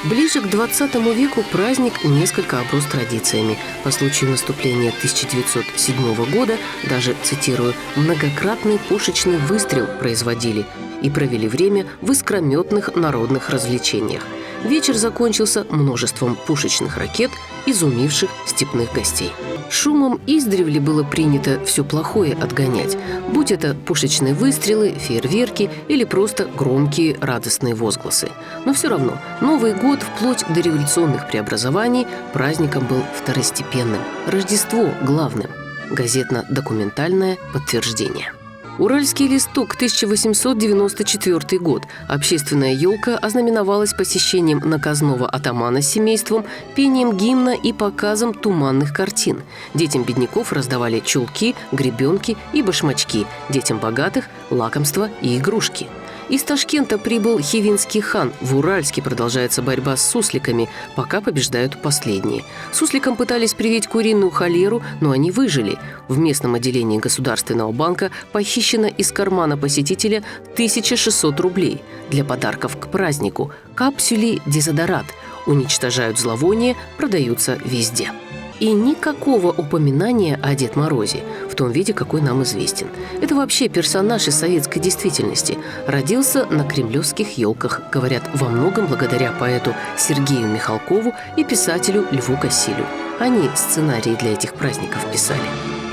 Ближе к 20 веку праздник несколько оброс традициями. По случаю наступления 1907 года даже, цитирую, «многократный пушечный выстрел производили и провели время в искрометных народных развлечениях». Вечер закончился множеством пушечных ракет, изумивших степных гостей. Шумом издревле было принято все плохое отгонять, будь это пушечные выстрелы, фейерверки или просто громкие радостные возгласы. Но все равно Новый год вплоть до революционных преобразований праздником был второстепенным, Рождество – главным. Газетно-документальное подтверждение. «Уральский листок», 1894 год. Общественная елка ознаменовалась посещением наказного атамана с семейством, пением гимна и показом туманных картин. Детям бедняков раздавали чулки, гребенки и башмачки, детям богатых – лакомства и игрушки. Из Ташкента прибыл хивинский хан. В Уральске продолжается борьба с сусликами, пока побеждают последние. Сусликам пытались привить куриную холеру, но они выжили. В местном отделении Государственного банка похищено из кармана посетителя 1600 рублей. Для подарков к празднику капсюли дезодорат. Уничтожают зловоние, продаются везде. И никакого упоминания о Дед Морозе в том виде, какой нам известен. Это вообще персонаж из советской действительности. Родился на кремлевских елках, говорят, во многом благодаря поэту Сергею Михалкову и писателю Льву Косилю. Они сценарии для этих праздников писали.